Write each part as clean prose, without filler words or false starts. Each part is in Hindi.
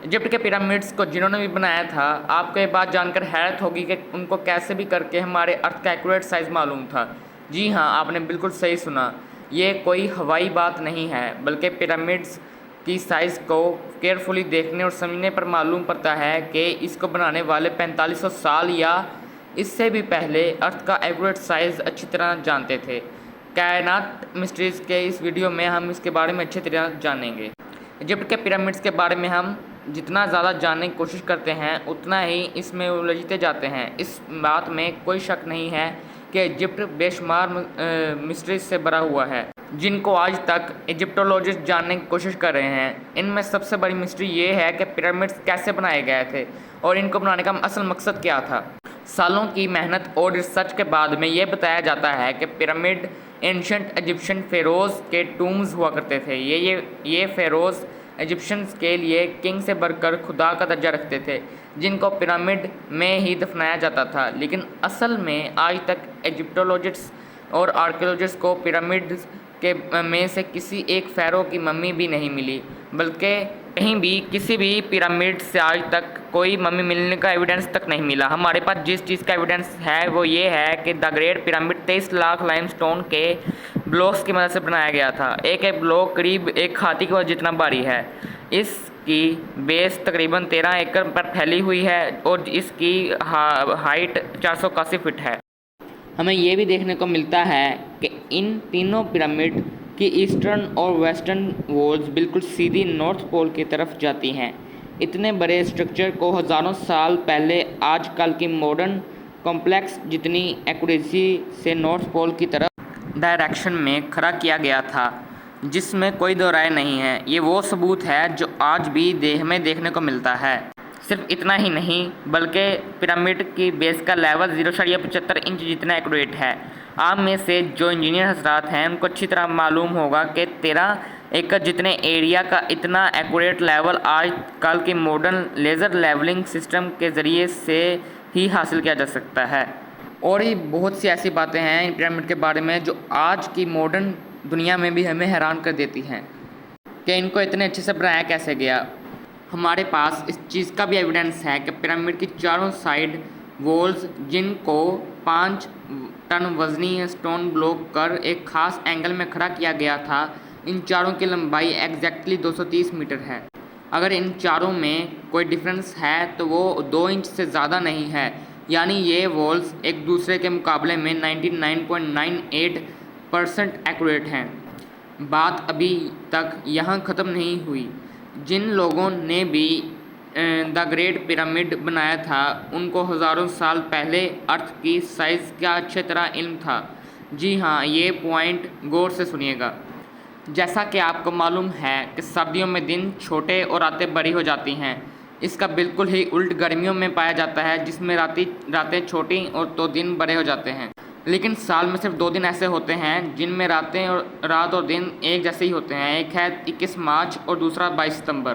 इजिप्ट के पिरामिड्स को जिन्होंने भी बनाया था, आपको ये बात जानकर हैरत होगी कि उनको कैसे भी करके हमारे अर्थ का एक्यूरेट साइज़ मालूम था। जी हाँ, आपने बिल्कुल सही सुना। ये कोई हवाई बात नहीं है, बल्कि पिरामिड्स की साइज़ को केयरफुली देखने और समझने पर मालूम पड़ता है कि इसको बनाने वाले 4500 साल या इससे भी पहले अर्थ का एक्यूरेट साइज़ अच्छी तरह जानते थे। कायनात मिस्ट्रीज़ के इस वीडियो में हम इसके बारे में अच्छी तरह जानेंगे। इजिप्ट के पिरामिड्स के बारे में हम जितना ज़्यादा जानने की कोशिश करते हैं, उतना ही इसमें उलझते जाते हैं। इस बात में कोई शक नहीं है कि इजिप्ट बेशुमार मिस्ट्रीज से भरा हुआ है, जिनको आज तक इजिप्टोलॉजिस्ट जानने की कोशिश कर रहे हैं। इनमें सबसे बड़ी मिस्ट्री ये है कि पिरामिड्स कैसे बनाए गए थे और इनको बनाने का असल मकसद क्या था। सालों की मेहनत और रिसर्च के बाद में ये बताया जाता है कि पिरामिड एंशंट इजिप्शियन फेरोज़ के टूम्स हुआ करते थे। ये फेरोज़ इजिप्शियंस के लिए किंग से बढ़कर खुदा का दर्जा रखते थे, जिनको पिरामिड में ही दफनाया जाता था। लेकिन असल में आज तक इजिप्टोलॉजिस्ट और आर्कियोलॉजिस्ट को पिरामिड के में से किसी एक फ़ैरो की मम्मी भी नहीं मिली, बल्कि कहीं भी किसी भी पिरामिड से आज तक कोई मम्मी मिलने का एविडेंस तक नहीं मिला। हमारे पास जिस चीज़ का एविडेंस है वो ये है कि the great pyramid 23 lakh limestone के ब्लॉक्स की मदद से बनाया गया था। एक एक ब्लॉक करीब एक हाथी के जितना भारी है। इसकी बेस तकरीबन 13 एकड़ पर फैली हुई है और इसकी हाइट 481 फीट है। हमें ये भी देखने को मिलता है कि इन तीनों पिरामिड की ईस्टर्न और वेस्टर्न वॉल्स बिल्कुल सीधी नॉर्थ पोल की तरफ जाती हैं। इतने बड़े स्ट्रक्चर को हज़ारों साल पहले आजकल की मॉडर्न कॉम्प्लेक्स जितनी एक्यूरेसी से नॉर्थ पोल की तरफ डायरेक्शन में खड़ा किया गया था, जिसमें कोई दो राय नहीं है। ये वो सबूत है जो आज भी हमें देखने को मिलता है। सिर्फ इतना ही नहीं, बल्कि पिरामिड की बेस का लेवल 0.75 इंच जितना एक्यूरेट है। आप में से जो इंजीनियर हजरात हैं उनको अच्छी तरह मालूम होगा कि 13 एकड़ जितने एरिया का इतना एक्यूरेट लेवल आज कल की मॉडर्न लेज़र लेवलिंग सिस्टम के ज़रिए से ही हासिल किया जा सकता है। और ये बहुत सी ऐसी बातें हैं पिरामिड के बारे में जो आज की मॉडर्न दुनिया में भी हमें हैरान कर देती हैं कि इनको इतने अच्छे से बनाया कैसे गया। हमारे पास इस चीज़ का भी एविडेंस है कि पिरामिड की चारों साइड वॉल्स, जिनको 5 टन वजनी स्टोन ब्लॉक कर एक ख़ास एंगल में खड़ा किया गया था, इन चारों की लंबाई एग्जैक्टली 230 मीटर है। अगर इन चारों में कोई डिफरेंस है तो वो 2 इंच से ज़्यादा नहीं है, यानी ये वॉल्स एक दूसरे के मुकाबले में 99.98% एक्यूरेट हैं। बात अभी तक यहाँ ख़त्म नहीं हुई। जिन लोगों ने भी द ग्रेट पिरामिड बनाया था, उनको हज़ारों साल पहले अर्थ की साइज़ का अच्छी तरह इल्म था। जी हाँ, ये पॉइंट गौर से सुनिएगा। जैसा कि आपको मालूम है कि सर्दियों में दिन छोटे और रातें बड़ी हो जाती हैं, इसका बिल्कुल ही उल्ट गर्मियों में पाया जाता है, जिसमें रातें छोटी और तो दिन बड़े हो जाते हैं। लेकिन साल में सिर्फ 2 दिन ऐसे होते हैं जिनमें रात और दिन एक जैसे ही होते हैं। एक है 21 मार्च और दूसरा 22 सितंबर।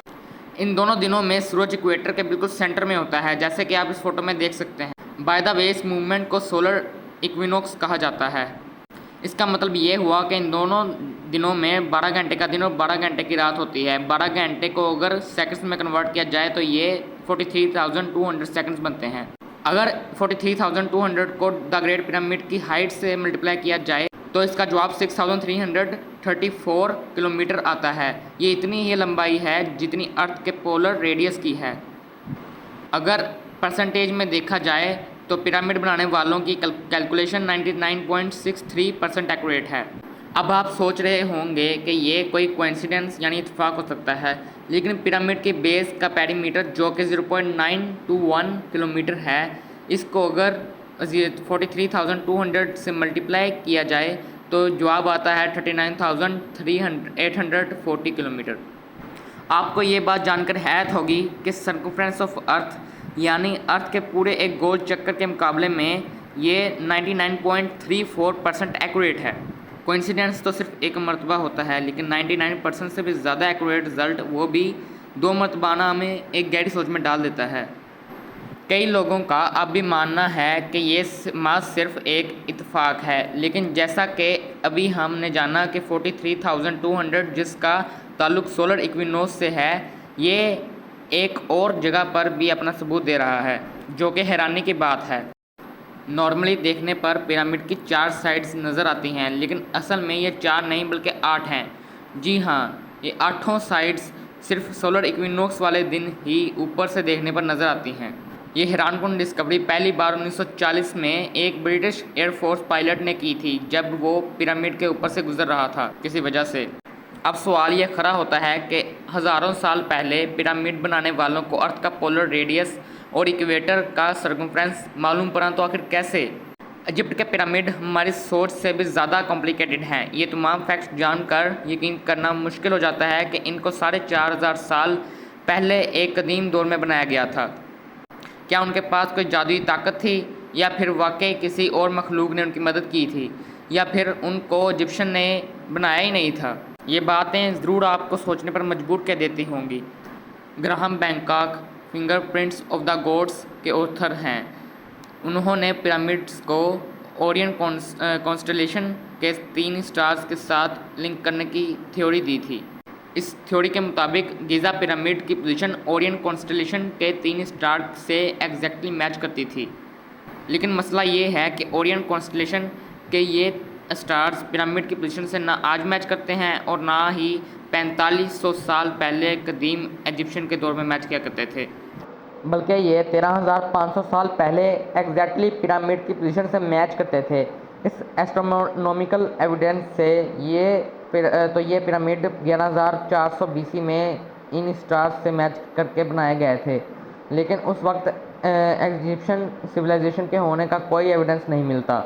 इन दोनों दिनों में सूरज इक्वेटर के बिल्कुल सेंटर में होता है, जैसे कि आप इस फोटो में देख सकते हैं। बाय द वे, इस मूवमेंट को सोलर इक्विनोक्स कहा जाता है। इसका मतलब ये हुआ कि इन दोनों दिनों में 12 घंटे का दिन और 12 घंटे की रात होती है। 12 घंटे को अगर सेकंड्स में कन्वर्ट किया जाए तो ये 43,200 सेकंड्स बनते हैं। अगर 43,200 को द ग्रेट पिरामिड की हाइट से मल्टीप्लाई किया जाए तो इसका जवाब 6,334 किलोमीटर आता है। ये इतनी ही लंबाई है जितनी अर्थ के पोलर रेडियस की है। अगर परसेंटेज में देखा जाए तो पिरामिड बनाने वालों की कैलकुलेशन 99.63% एक्यूरेट है। अब आप सोच रहे होंगे कि ये कोई कोइंसिडेंस यानी इत्तेफाक हो सकता है, लेकिन पिरामिड की बेस का पेरीमीटर जो कि 0.921 किलोमीटर है, इसको अगर 43,200 से मल्टीप्लाई किया जाए तो जवाब आता है 39,840 किलोमीटर। आपको ये बात जानकर हैरत होगी कि सर्कमफ्रेंस ऑफ अर्थ यानी अर्थ के पूरे एक गोल चक्कर के मुकाबले में ये 99.34% एक्यूरेट है। कोइंसिडेंस तो सिर्फ एक मरतबा होता है, लेकिन 99% से भी ज़्यादा एक्यूरेट रिजल्ट वो भी 2 मरतबाना हमें एक गहरी सोच में डाल देता है। कई लोगों का अब भी मानना है कि ये सिर्फ एक इत्तेफाक है, लेकिन जैसा कि अभी हमने जाना कि 43,200 जिसका ताल्लुक़ सोलर इक्विनोस से है, ये एक और जगह पर भी अपना सबूत दे रहा है, जो कि हैरानी की बात है। नॉर्मली देखने पर पिरामिड की 4 साइड्स नज़र आती हैं, लेकिन असल में ये 4 नहीं बल्कि 8 हैं। जी हाँ, ये 8 साइड्स सिर्फ सोलर इक्विनोक्स वाले दिन ही ऊपर से देखने पर नज़र आती हैं। ये हैरानकुन डिस्कवरी पहली बार 1940 में एक ब्रिटिश एयरफोर्स पायलट ने की थी, जब वो पिरामिड के ऊपर से गुजर रहा था किसी वजह से। अब सवाल ये खड़ा होता है कि हज़ारों साल पहले पिरामिड बनाने वालों को अर्थ का पोलर रेडियस और इक्वेटर का सर्कमफ्रेंस मालूम पड़ा तो आखिर कैसे? इजिप्ट के पिरामिड हमारी सोच से भी ज़्यादा कॉम्प्लिकेटेड हैं। ये तमाम फैक्ट्स जानकर यकीन करना मुश्किल हो जाता है कि इनको 4,500 साल पहले एक कदीम दौर में बनाया गया था। क्या उनके पास कोई जादुई ताकत थी, या फिर वाकई किसी और मखलूक ने उनकी मदद की थी, या फिर उनको इजिप्शियन ने बनाया ही नहीं था? ये बातें ज़रूर आपको सोचने पर मजबूर कर देती होंगी। Graham Bangkok fingerprints of the gods के ऑथर हैं। उन्होंने पिरामिड्स को ओरियन कॉन्स्टलेशन के 3 स्टार्स के साथ लिंक करने की थ्योरी दी थी। इस थ्योरी के मुताबिक गिज़ा पिरामिड की पोजीशन ओरियन कॉन्स्टलेशन के 3 स्टार से एग्जैक्टली मैच करती थी। लेकिन मसला ये है कि ओरियन कॉन्स्टलेशन के ये स्टार्स पिरामिड की पोजीशन से ना आज मैच करते हैं और ना ही 4500 साल पहले कदीम इजिप्शियन के दौर में मैच किया करते थे, बल्कि ये 13,500 साल पहले एग्जैक्टली पिरामिड की पोजीशन से मैच करते थे। इस एस्ट्रोनॉमिकल एविडेंस से ये पिरामिड 11,400 BC में इन स्टार्स से मैच करके बनाए गए थे, लेकिन उस वक्त इजिप्शियन सिविलाइजेशन के होने का कोई एविडेंस नहीं मिलता।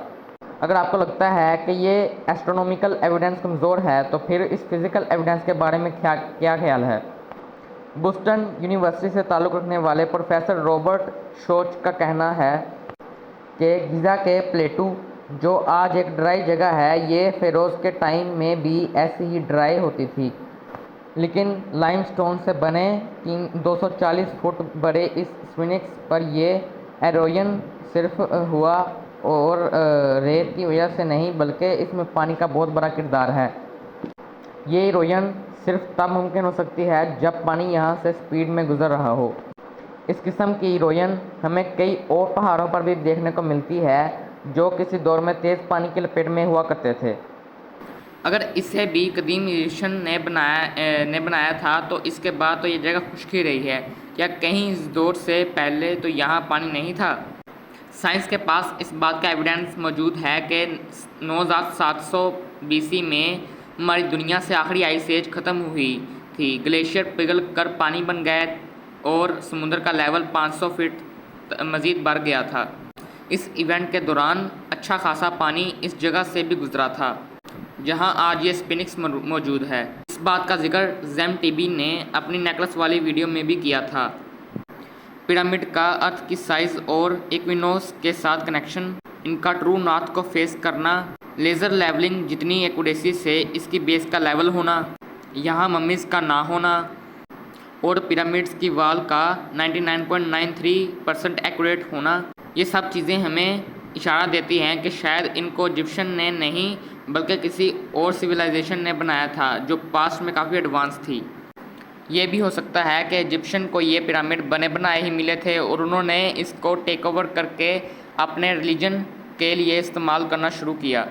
अगर आपको लगता है कि ये एस्ट्रोनॉमिकल एविडेंस कमज़ोर है, तो फिर इस फिज़िकल एविडेंस के बारे में क्या ख्याल है? बोस्टन यूनिवर्सिटी से ताल्लुक़ रखने वाले प्रोफेसर रॉबर्ट शोच का कहना है कि गिज़ा के प्लेटू, जो आज एक ड्राई जगह है, ये फ़ेरोज़ के टाइम में भी ऐसी ही ड्राई होती थी। लेकिन लाइमस्टोन से बने 240 फुट बड़े इस स्फिंक्स पर ये एरोजन सिर्फ हुआ और रेत की वजह से नहीं, बल्कि इसमें पानी का बहुत बड़ा किरदार है। ये इरोजन सिर्फ तब मुमकिन हो सकती है जब पानी यहाँ से स्पीड में गुजर रहा हो। इस किस्म की इरोजन हमें कई और पहाड़ों पर भी देखने को मिलती है, जो किसी दौर में तेज़ पानी की लपेट में हुआ करते थे। अगर इसे भी कदीम इजिप्शियन ने बनाया था, तो इसके बाद तो ये जगह खुश्क ही रही है। क्या कहीं इस दौर से पहले तो यहाँ पानी नहीं था? साइंस के पास इस बात का एविडेंस मौजूद है कि 9,700 BC में हमारी दुनिया से आखिरी आइस एज ख़त्म हुई थी। ग्लेशियर पिघल कर पानी बन गए और समुद्र का लेवल 500 फीट मज़ीद बढ़ गया था। इस इवेंट के दौरान अच्छा खासा पानी इस जगह से भी गुजरा था, जहां आज ये स्फिंक्स मौजूद है। इस बात का जिक्र जेम टीवी ने अपनी नेकलेस वाली वीडियो में भी किया था। पिरामिड का अर्थ की साइज़ और इक्विनोक्स के साथ कनेक्शन, इनका ट्रू नॉर्थ को फेस करना, लेज़र लेवलिंग जितनी एक्यूरेसी से इसकी बेस का लेवल होना, यहाँ मम्मीज़ का ना होना और पिरामिड्स की वाल का 99.93% एक्यूरेट होना, ये सब चीज़ें हमें इशारा देती हैं कि शायद इनको इजिप्शियन ने नहीं बल्कि किसी और सिविलाइजेशन ने बनाया था, जो पास्ट में काफ़ी एडवांस थी। ये भी हो सकता है कि इजिप्शियन को ये पिरामिड बने बनाए ही मिले थे और उन्होंने इसको टेक ओवर करके अपने रिलीजन के लिए इस्तेमाल करना शुरू किया।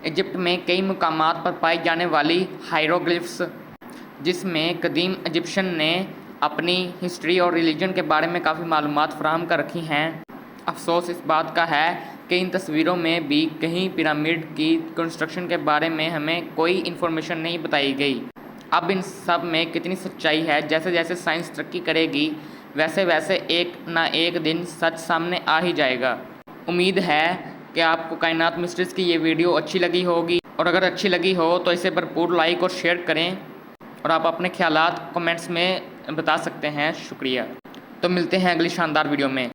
इजिप्ट में कई मुकामात पर पाई जाने वाली हायरोग्लिफ्स, जिसमें कदीम इजिप्शियन ने अपनी हिस्ट्री और रिलीजन के बारे में काफ़ी मालूमात फराहम कर रखी हैं। अफसोस इस बात का है कि इन तस्वीरों में भी कहीं पिरामिड की कंस्ट्रक्शन के बारे में हमें कोई इन्फॉर्मेशन नहीं बताई गई। अब इन सब में कितनी सच्चाई है? जैसे जैसे साइंस तरक्की करेगी, वैसे वैसे एक ना एक दिन सच सामने आ ही जाएगा। उम्मीद है कि आपको कायनात मिस्ट्रीज़ की ये वीडियो अच्छी लगी होगी, और अगर अच्छी लगी हो तो इसे भरपूर लाइक और शेयर करें, और आप अपने ख्यालात कमेंट्स में बता सकते हैं। शुक्रिया। तो मिलते हैं अगली शानदार वीडियो में।